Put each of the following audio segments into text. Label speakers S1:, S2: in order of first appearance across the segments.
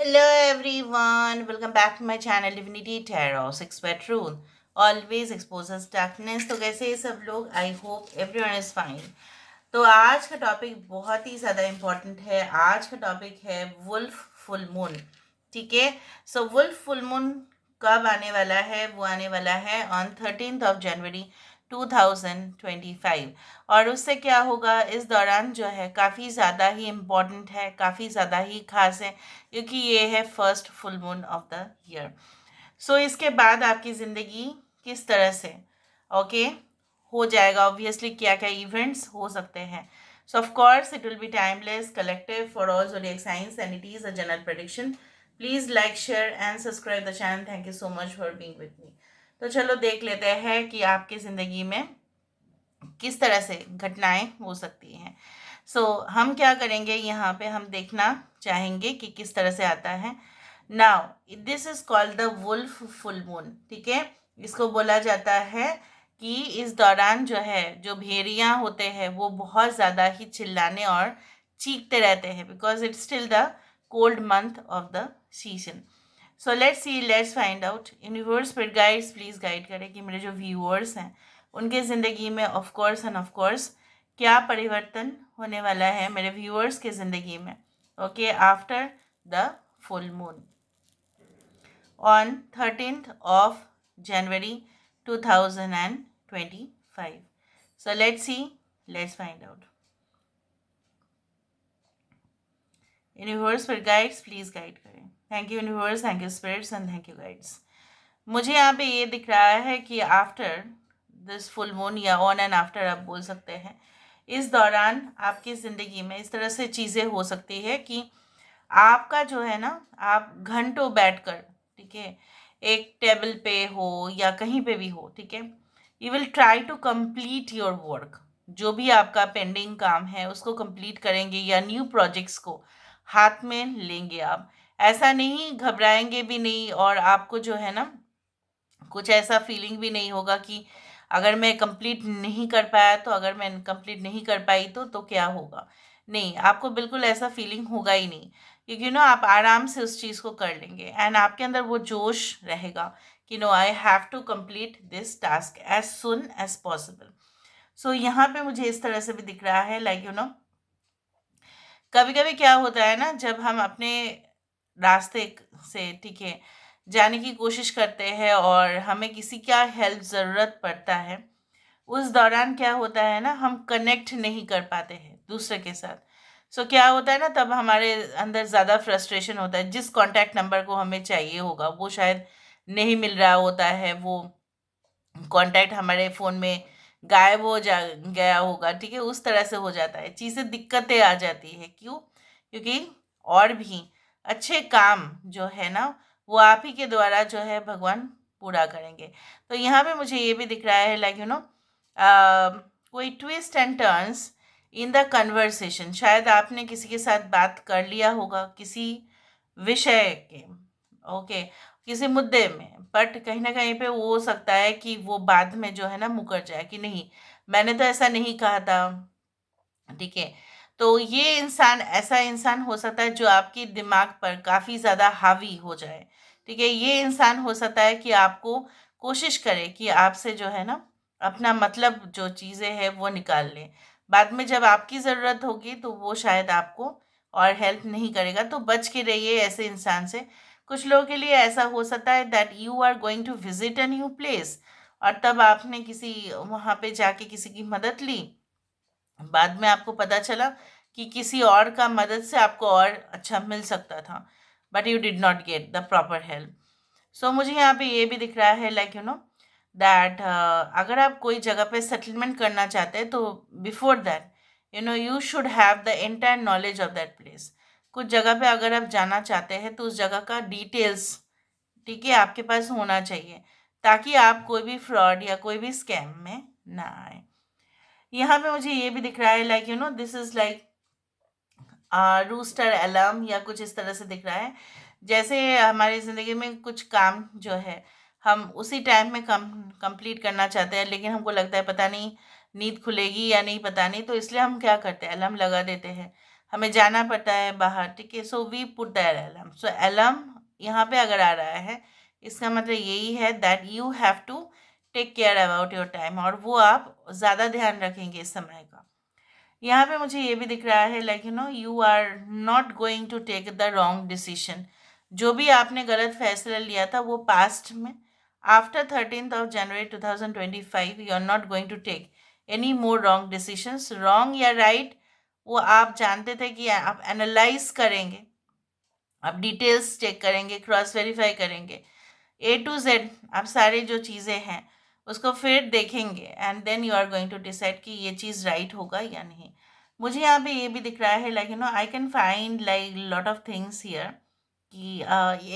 S1: Hello everyone, welcome back to my channel Divinity Tarot, Six Bedroom. Always exposes darkness. तो कैसे हैं सब लोग? I hope everyone is fine. तो आज का टॉपिक बहुत ही ज़्यादा इम्पोर्टेंट है. आज का टॉपिक है वुल्फ फुल मून. ठीक है. सो वुल्फ फुल मून कब आने वाला है? वो आने वाला है ऑन 13th of January 2025. और उससे क्या होगा इस दौरान जो है काफ़ी ज़्यादा ही इम्पोर्टेंट है, काफ़ी ज़्यादा ही खास है, क्योंकि ये है first full moon of the year. So इसके बाद आपकी ज़िंदगी किस तरह से ओके हो जाएगा? ऑब्वियसली क्या क्या इवेंट्स हो सकते हैं. सो of course it will be timeless collective for all zodiac signs and it is a general prediction. Please like share and subscribe the channel. Thank you so much for being with me. तो चलो देख लेते हैं कि आपकी ज़िंदगी में किस तरह से घटनाएं हो सकती हैं. हम क्या करेंगे यहाँ पे, हम देखना चाहेंगे कि किस तरह से आता है. Now this is called the wolf full moon. ठीक है. इसको बोला जाता है कि इस दौरान जो है जो भेड़ियाँ होते हैं वो बहुत ज़्यादा ही चिल्लाने और चीखते रहते हैं, because it's still the cold month of the season. So let's see, let's find out. Universe spirit guides please guide करें कि मेरे जो व्यूअर्स हैं उनके ज़िंदगी में of course end of course क्या परिवर्तन होने वाला है मेरे व्यूअर्स के ज़िंदगी में okay after the full moon on 13th of January 2025. So let's see, let's find out. Universe फिर गाइड्स प्लीज़ गाइड करें. Thank you universe, thank you spirits and thank you guides. मुझे यहाँ पे ये दिख रहा है कि आफ्टर दिस फुल मून या ऑन एंड आफ्टर आप बोल सकते हैं, इस दौरान आपकी ज़िंदगी में इस तरह से चीज़ें हो सकती है कि आपका जो है ना, आप घंटों बैठकर, ठीक है, एक टेबल पे हो या कहीं पे भी हो, ठीक है, you will try to complete your work. जो भी आपका पेंडिंग काम है उसको कंप्लीट करेंगे या न्यू प्रोजेक्ट्स को हाथ में लेंगे आप. ऐसा नहीं, घबराएंगे भी नहीं और आपको जो है ना कुछ ऐसा फीलिंग भी नहीं होगा कि अगर मैं कंप्लीट नहीं कर पाया तो, अगर मैं कंप्लीट नहीं कर पाई तो क्या होगा. नहीं, आपको बिल्कुल ऐसा फीलिंग होगा ही नहीं, क्योंकि आप आराम से उस चीज़ को कर लेंगे एंड आपके अंदर वो जोश रहेगा कि no, I have to complete this task as soon as possible. So यहाँ पे मुझे इस तरह से भी दिख रहा है, लाइक कभी कभी क्या होता है ना, जब हम अपने रास्ते से, ठीक है, जाने की कोशिश करते हैं और हमें किसी का हेल्प ज़रूरत पड़ता है, उस दौरान क्या होता है ना, हम कनेक्ट नहीं कर पाते हैं दूसरे के साथ. क्या होता है ना, तब हमारे अंदर ज़्यादा फ्रस्ट्रेशन होता है. जिस कॉन्टैक्ट नंबर को हमें चाहिए होगा वो शायद नहीं मिल रहा होता है, वो कॉन्टैक्ट हमारे फ़ोन में गायब हो जा गया होगा, ठीक है, उस तरह से हो जाता है. चीज़ें दिक्कतें आ जाती है. क्यों? क्योंकि और भी अच्छे काम जो है ना वो आप ही के द्वारा जो है भगवान पूरा करेंगे. तो यहाँ पे मुझे ये भी दिख रहा है, लाइक कोई twist and turns in the conversation. शायद आपने किसी के साथ बात कर लिया होगा किसी विषय के, ओके, किसी मुद्दे में, बट कहीं ना कहीं पे वो हो सकता है कि वो बाद में जो है ना मुकर जाए कि नहीं, मैंने तो ऐसा नहीं कहा था. ठीक है. तो ये इंसान, ऐसा इंसान हो सकता है जो आपके दिमाग पर काफ़ी ज़्यादा हावी हो जाए. ठीक है. ये इंसान हो सकता है कि आपको कोशिश करे कि आपसे जो है ना अपना मतलब जो चीज़ें हैं वो निकाल ले. बाद में जब आपकी ज़रूरत होगी तो वो शायद आपको और हेल्प नहीं करेगा. तो बच के रहिए ऐसे इंसान से. कुछ लोगों के लिए ऐसा हो सकता है that you are going to visit a new place और तब आपने किसी वहाँ पे जाके किसी की मदद ली. बाद में आपको पता चला कि किसी और का मदद से आपको और अच्छा मिल सकता था, but you did not get the proper help. मुझे यहाँ पे ये भी दिख रहा है, लाइक दैट अगर आप कोई जगह पे सेटलमेंट करना चाहते हैं तो before that you should have the entire knowledge of that place. कुछ जगह पे अगर आप जाना चाहते हैं तो उस जगह का डिटेल्स, ठीक है, आपके पास होना चाहिए, ताकि आप कोई भी फ्रॉड या कोई भी स्कैम में ना आए. यहाँ पे मुझे ये भी दिख रहा है, like this is like rooster alarm या कुछ इस तरह से दिख रहा है. जैसे हमारी ज़िंदगी में कुछ काम जो है हम उसी टाइम में कंप्लीट करना चाहते हैं, लेकिन हमको लगता है पता नहीं नींद खुलेगी या नहीं, पता नहीं, तो इसलिए हम क्या करते हैं, अलार्म लगा देते हैं. हमें जाना पड़ता है बाहर, ठीक है, so we put that alarm. So alarm यहाँ पे अगर आ रहा है, इसका मतलब यही है that you have to take care about your time, और वो आप ज़्यादा ध्यान रखेंगे इस समय का। यहाँ पे मुझे ये भी दिख रहा है like you are not going to take the wrong decision. जो भी आपने गलत फैसला लिया था वो पास्ट में, after 13th of January 2025 you are not going to take any more wrong decisions. Wrong या राइट वो आप जानते थे कि आप एनालाइज करेंगे, आप डिटेल्स चेक करेंगे, क्रॉस वेरीफाई करेंगे, ए टू जेड आप सारी जो चीज़ें हैं उसको फिर देखेंगे, and then you are going to decide कि ये चीज़ राइट होगा या नहीं। मुझे यहाँ पे ये भी दिख रहा है like I can find like lot of things here कि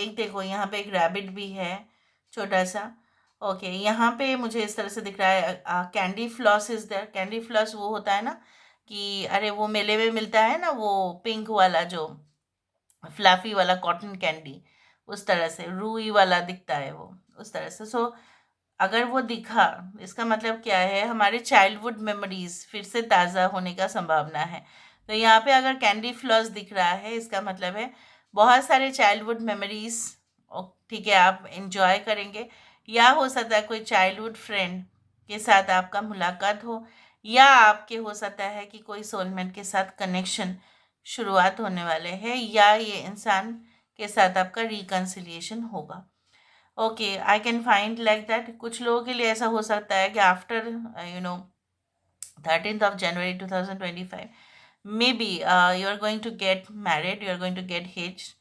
S1: एक देखो यहाँ पे एक रैबिट भी है छोटा सा। ओके, यहाँ पे मुझे इस तरह से दिख रहा है candy floss is there. Candy floss वो होता है ना कि अरे वो मेले में मिलता है ना, वो पिंक वाला जो फ्लफी वाला कॉटन कैंडी, उस तरह से रूई वाला दिखता है वो, उस तरह से। सो अगर वो दिखा, इसका मतलब क्या है, हमारे चाइल्डहुड मेमोरीज फिर से ताज़ा होने का संभावना है। तो यहाँ पे अगर कैंडी फ्लॉस दिख रहा है, इसका मतलब है बहुत सारे चाइल्डहुड मेमोरीज, ठीक है, आप एंजॉय करेंगे। या हो सकता है कोई चाइल्डहुड फ्रेंड के साथ आपका मुलाकात हो, या आपके हो सकता है कि कोई सोलमेट के साथ कनेक्शन शुरुआत होने वाले हैं, या ये इंसान के साथ आपका रिकन्सिलिएशन होगा। Okay, I can find like that. कुछ लोगों के लिए ऐसा हो सकता है कि after 13th of January 2025 maybe you are going to get married, you are going to get hitched.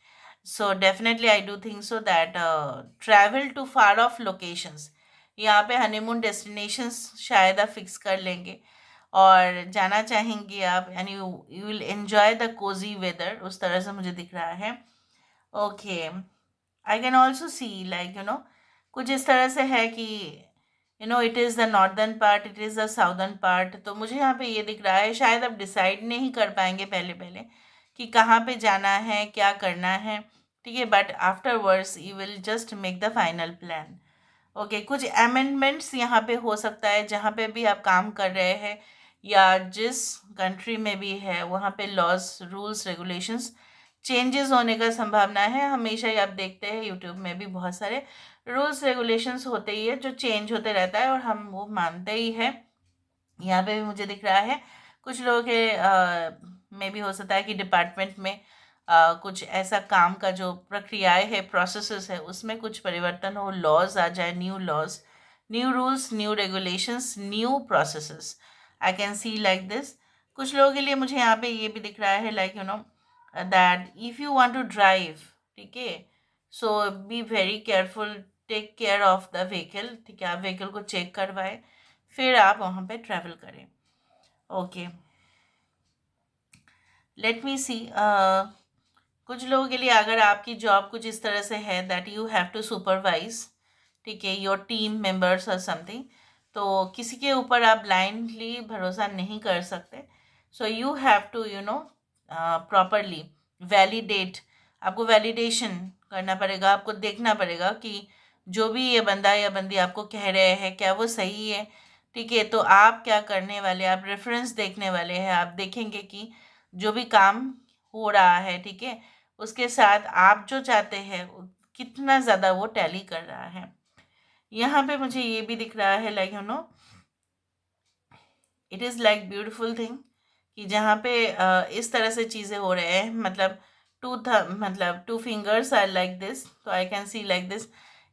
S1: So definitely I do think so that travel to far off locations, यहाँ पे हनीमून डेस्टिनेशंस शायद आप fix कर लेंगे और जाना चाहेंगे आप, यानी you will enjoy the cosy weather, उस तरह से मुझे दिख रहा है। Okay, I can also see like कुछ इस तरह से है कि it is the northern part, it is the southern part. तो मुझे यहाँ पे ये दिख रहा है शायद आप डिसाइड नहीं कर पाएंगे पहले पहले कि कहाँ पे जाना है, क्या करना है, ठीक है, but afterwards you will just make the final plan. Okay, कुछ अमेंडमेंट्स यहाँ पे हो सकता है जहाँ पे भी आप काम कर रहे हैं या जिस कंट्री में भी है, वहाँ पे लॉज, रूल्स, रेगुलेशंस चेंजेस होने का संभावना है। हमेशा ही आप देखते हैं यूट्यूब में भी बहुत सारे रूल्स रेगुलेशंस होते ही है जो चेंज होते रहता है, और हम वो मानते ही है। यहाँ पे भी मुझे दिख रहा है कुछ लोगों के में भी हो सकता है कि डिपार्टमेंट में कुछ ऐसा काम का जो प्रक्रियाएं है, प्रोसेसेस है, उसमें कुछ परिवर्तन हो, लॉज आ जाए, new laws, new rules, new regulations, new processes. I can see like this. कुछ लोगों के लिए मुझे यहाँ पे ये भी दिख रहा है like that if you want to drive, ठीक है, so be very careful, take care of the vehicle, ठीक है, आप व्हीकल को चेक करवाएं फिर आप वहाँ पे ट्रैवल करें। ओके, लेट मी सी। कुछ लोगों के लिए अगर आपकी जॉब कुछ इस तरह से है that you have to supervise, ठीक है, योर टीम मेंबर्स और समथिंग, तो किसी के ऊपर आप ब्लाइंडली भरोसा नहीं कर सकते। So you have to properly validate, आपको वैलिडेशन करना पड़ेगा, आपको देखना पड़ेगा कि जो भी ये बंदा या बंदी आपको कह रहे हैं क्या वो सही है, ठीक है। तो आप क्या करने वाले, आप रेफरेंस देखने वाले हैं, आप देखेंगे कि जो भी काम हो रहा है, ठीक है, उसके साथ आप जो चाहते हैं कितना ज़्यादा वो टैली कर रहा है। यहाँ पे मुझे ये भी दिख रहा है like it is like beautiful thing कि जहाँ पे इस तरह से चीज़ें हो रहे हैं, मतलब मतलब two fingers are like this, तो I can see like this.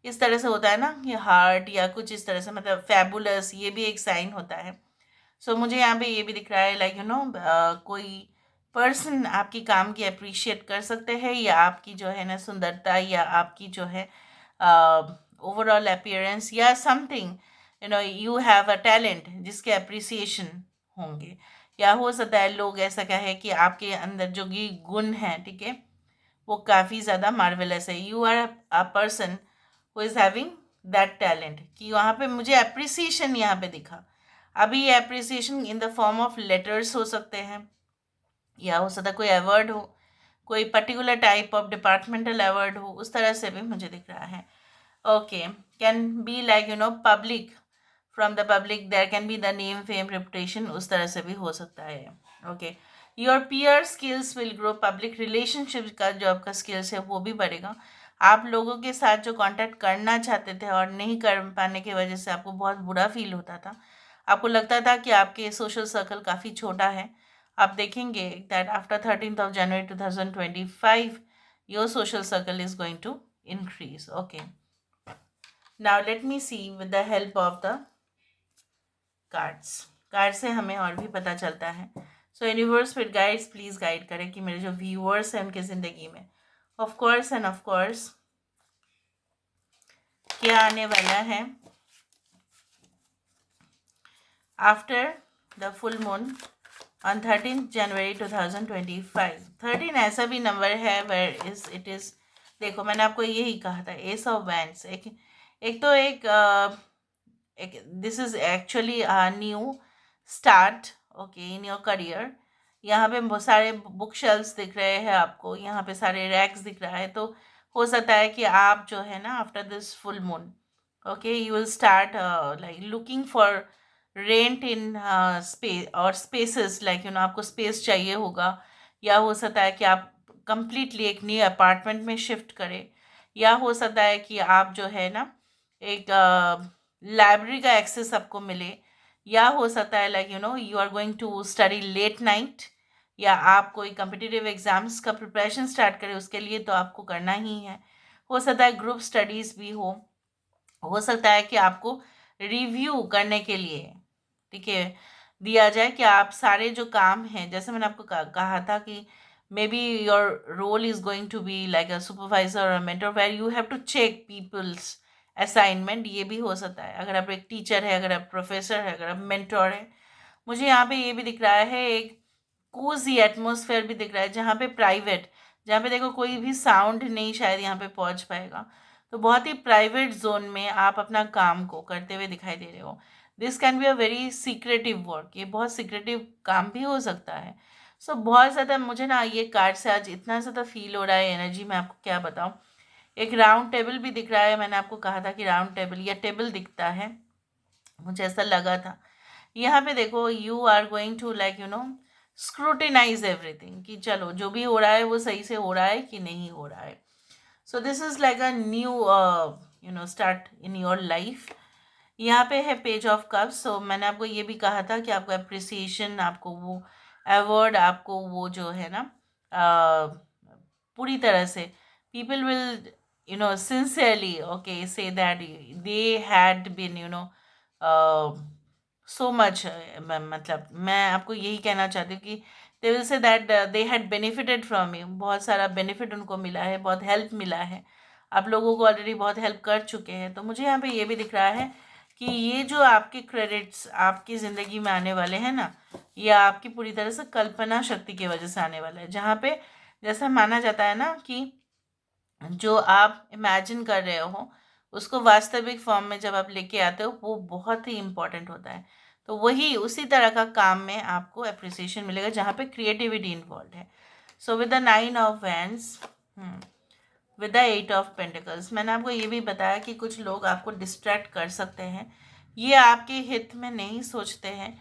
S1: इस तरह से होता है ना कि हार्ट या कुछ इस तरह से, मतलब फैबुलस, ये भी एक साइन होता है। सो मुझे यहाँ पे ये भी दिख रहा है लाइक कोई पर्सन आपकी काम की अप्रिशिएट कर सकते हैं, या आपकी जो है ना सुंदरता, या आपकी जो है ओवरऑल अपीयरेंस, या something you have a talent जिसके अप्रिसिएशन होंगे। या हो सकता है लोग ऐसा कहे कि आपके अंदर जो भी गुण हैं, ठीक है, वो काफ़ी ज़्यादा मार्वेलस है, you are a person who is having that talent, कि वहाँ पे मुझे अप्रिसिएशन यहाँ पे दिखा। अभी ये appreciation in the form of letters हो सकते हैं, या हो सकता है कोई अवार्ड हो, कोई particular type of departmental award हो, उस तरह से भी मुझे दिख रहा है। Okay, can be like public, from the public there can be the name, fame, reputation, उस तरह से भी हो सकता है। Okay, your peer skills will grow, public relationship का जो आपका स्किल्स है वो भी बढ़ेगा। आप लोगों के साथ जो कांटेक्ट करना चाहते थे और नहीं कर पाने की वजह से आपको बहुत बुरा फील होता था, आपको लगता था कि आपके सोशल सर्कल काफ़ी छोटा है, आप देखेंगे that after 13th of January 2025 your social circle is going to increase. Okay, now let me see with the help of the cards. Card से हमें और भी पता चलता है। सो यूनिवर्स फिर गाइड्स प्लीज़ गाइड करें कि मेरे जो व्यूअर्स हैं उनकी ज़िंदगी में of course end of course क्या आने वाला है after the full moon on 13th January 2025। 13 ऐसा भी नंबर है वेयर इज इट इज़, देखो मैंने आपको यही कहा था, एस ऑफ वैंड्स। एक तो एक this is actually new start okay in your career. यहाँ पे बहुत सारे बुक शेल्फ्स दिख रहे हैं आपको, यहाँ पे सारे रैक्स दिख रहा है, तो हो सकता है कि आप जो है ना after this full moon okay you will start like looking for rent in space और स्पेसेस, लाइक आपको स्पेस चाहिए होगा, या हो सकता है कि आप कंप्लीटली एक न्यू अपार्टमेंट में शिफ्ट करें, या हो सकता है कि आप जो है ना एक लाइब्रेरी का एक्सेस आपको मिले, या हो सकता है like you are going to study late night, या आप कोई कम्पिटिटिव एग्ज़ाम्स का प्रिपरेशन स्टार्ट करें, उसके लिए तो आपको करना ही है। हो सकता है ग्रुप स्टडीज़ भी हो सकता है कि आपको रिव्यू करने के लिए ठीक है दिया जाए कि आप सारे जो काम हैं, जैसे मैंने आपको कहा था कि may be your role is going to be like a supervisor और mentor where you have to check people's assignment. ये भी हो सकता है अगर आप एक टीचर है, अगर आप प्रोफेसर है, अगर आप मेंटर है। मुझे यहाँ पे ये भी दिख रहा है एक कोजी एटमॉस्फेयर भी दिख रहा है, जहाँ पे प्राइवेट, जहाँ पे देखो कोई भी साउंड नहीं शायद यहाँ पे पहुँच पाएगा, तो बहुत ही प्राइवेट जोन में आप अपना काम को करते हुए दिखाई दे रहे हो। This can be a very secretive work, ये बहुत सीक्रेटिव काम भी हो सकता है। सो बहुत ज़्यादा मुझे ना ये कार्ड से आज इतना ज़्यादा फील हो रहा है एनर्जी, मैं आपको क्या बताऊँ। एक राउंड टेबल भी दिख रहा है, मैंने आपको कहा था कि राउंड टेबल या टेबल दिखता है, मुझे ऐसा लगा था। यहाँ पे देखो you are going to like scrutinise everything कि चलो जो भी हो रहा है वो सही से हो रहा है कि नहीं हो रहा है। So this is like a new start in your life. यहाँ पे है पेज ऑफ कप्स। सो मैंने आपको ये भी कहा था कि आपको अप्रिसिएशन, आपको वो अवार्ड, आपको वो जो है ना पूरी तरह से people will sincerely okay say that they had been so much मतलब मैं आपको यही कहना चाहती हूँ कि they will say that they had benefited from you, बहुत सारा बेनिफिट उनको मिला है, बहुत हेल्प मिला है, आप लोगों को ऑलरेडी बहुत हेल्प कर चुके हैं। तो मुझे यहाँ पे ये भी दिख रहा है कि ये जो आपके क्रेडिट्स आपकी ज़िंदगी में आने वाले हैं ना, ये आपकी पूरी तरह से कल्पना शक्ति की वजह से आने वाला है, जहाँ पे जैसा माना जाता है ना कि जो आप इमेजिन कर रहे हो उसको वास्तविक फॉर्म में जब आप लेके आते हो वो बहुत ही इम्पोर्टेंट होता है। तो वही उसी तरह का काम में आपको अप्रिसिएशन मिलेगा जहाँ पे क्रिएटिविटी इन्वॉल्व है। So with the 9 of Wands, with the 8 of Pentacles, मैंने आपको ये भी बताया कि कुछ लोग आपको डिस्ट्रैक्ट कर सकते हैं, ये आपके हित में नहीं सोचते हैं,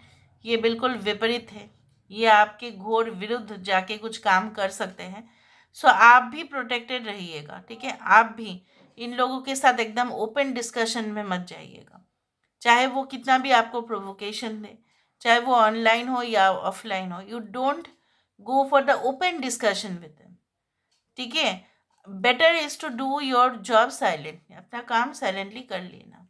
S1: ये बिल्कुल विपरीत है, ये आपके घोर विरुद्ध जाके कुछ काम कर सकते हैं। सो आप भी प्रोटेक्टेड रहिएगा, ठीक है। आप भी इन लोगों के साथ एकदम ओपन डिस्कशन में मत जाइएगा, चाहे वो कितना भी आपको प्रोवोकेशन दे, चाहे वो ऑनलाइन हो या ऑफलाइन हो। You don't go for the open discussion with them, ठीक है। Better is to do your job silently, अपना काम साइलेंटली कर लेना।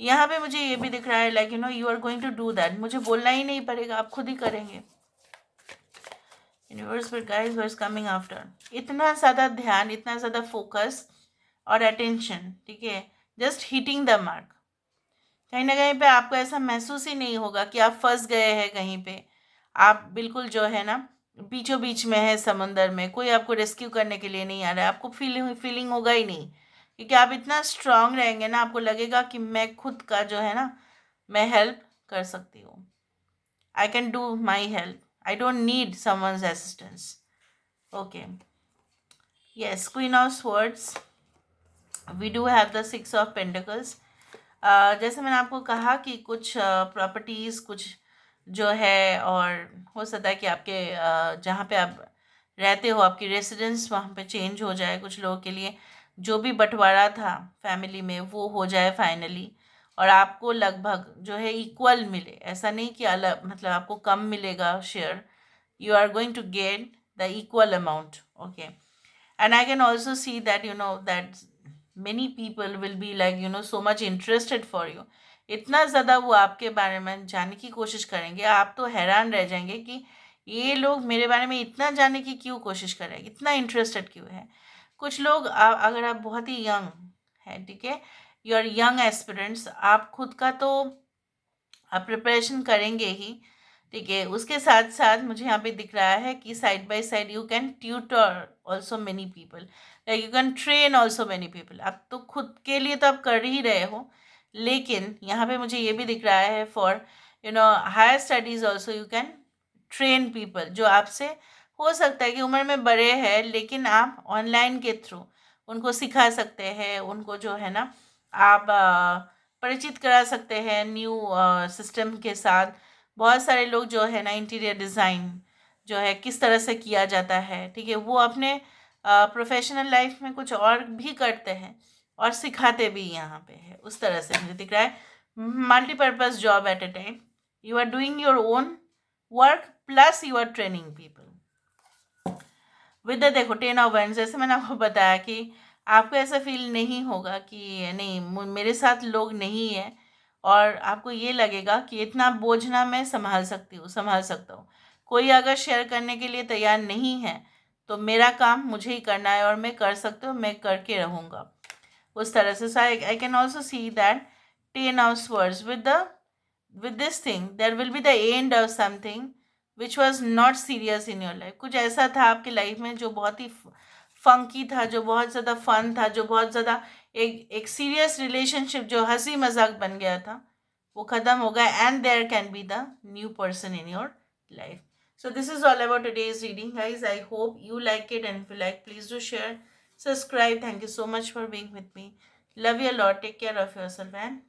S1: यहाँ पे मुझे ये भी दिख रहा है like you are going to do that, मुझे बोलना ही नहीं पड़ेगा, आप खुद ही करेंगे। Universe but guys what is coming after, इतना ज़्यादा ध्यान, इतना ज़्यादा फोकस और अटेंशन, ठीक है, जस्ट हिटिंग द मार्क। कहीं ना कहीं पे आपको ऐसा महसूस ही नहीं होगा कि आप फंस गए हैं कहीं पे, आप बिल्कुल जो है ना बीचों बीच में है समंदर में, कोई आपको रेस्क्यू करने के लिए नहीं आ रहा है, आपको फीलिंग होगा ही नहीं, क्योंकि आप इतना स्ट्रांग रहेंगे ना, आपको लगेगा कि मैं खुद का जो है ना मैं हेल्प कर सकती हूँ, I can do my help, I don't need someone's assistance. Okay, yes, queen of swords, we do have the 6 of Pentacles। जैसे मैंने आपको कहा कि कुछ प्रॉपर्टीज़, कुछ जो है, और हो सकता है कि आपके जहाँ पे आप रहते हो आपकी रेसिडेंस वहाँ पे चेंज हो जाए कुछ लोगों के लिए। जो भी बंटवारा था फैमिली में वो हो जाए फाइनली, और आपको लगभग जो है इक्वल मिले। ऐसा नहीं कि अलग मतलब आपको कम मिलेगा share, you are going to get the equal amount. Okay. And I can also see that that many people will be like so much interested for you. इतना ज़्यादा वो आपके बारे में जानने की कोशिश करेंगे, आप तो हैरान रह जाएंगे कि ये लोग मेरे बारे में इतना जानने की क्यों कोशिश कर रहे हैं, इतना इंटरेस्टेड क्यों है। कुछ लोग अगर आप बहुत ही यंग है, ठीक है, यू आर यंग एस्पिरेंट्स, आप खुद का तो आप प्रिपरेशन करेंगे ही, ठीक है, उसके साथ साथ मुझे यहाँ पे दिख रहा है कि side by side you can tutor also many people, like you can train also many people. आप तो खुद के लिए तो आप कर ही रहे हो, लेकिन यहाँ पे मुझे ये भी दिख रहा है for higher studies also you can train people, जो आपसे हो सकता है कि उम्र में बड़े हैं, लेकिन आप ऑनलाइन के थ्रू उनको सिखा सकते हैं, उनको जो है ना आप परिचित करा सकते हैं न्यू सिस्टम के साथ। बहुत सारे लोग जो है ना इंटीरियर डिज़ाइन जो है किस तरह से किया जाता है, ठीक है, वो अपने प्रोफेशनल लाइफ में कुछ और भी करते हैं और सिखाते भी यहाँ पे है। उस तरह से मुझे दिख रहा है multipurpose job at a time, you are doing your own work plus you are training people with the, देखो 10 ऑफ वैंड्स, जैसे मैंने आपको बताया कि आपको ऐसा फील नहीं होगा कि नहीं मेरे साथ लोग नहीं है, और आपको ये लगेगा कि इतना बोझ ना मैं संभाल सकता हूँ। कोई अगर शेयर करने के लिए तैयार नहीं है तो मेरा काम मुझे ही करना है और मैं कर सकती हूँ, मैं करके रहूँगा। उस तरह से आई can also see that 10 of Swords with this thing there will be the end of something which was not serious in your life। कुछ ऐसा था आपकी लाइफ में जो बहुत ही फंकी था, जो बहुत ज़्यादा फन था, जो बहुत ज़्यादा एक सीरियस रिलेशनशिप जो हंसी मजाक बन गया था, वो ख़त्म हो गया, and there can be the new person in your life. So this is all about today's reading, guys. I hope you like it, and if you like, please do share, subscribe. Thank you so much for being with me. Love you a lot. Take care of yourself, and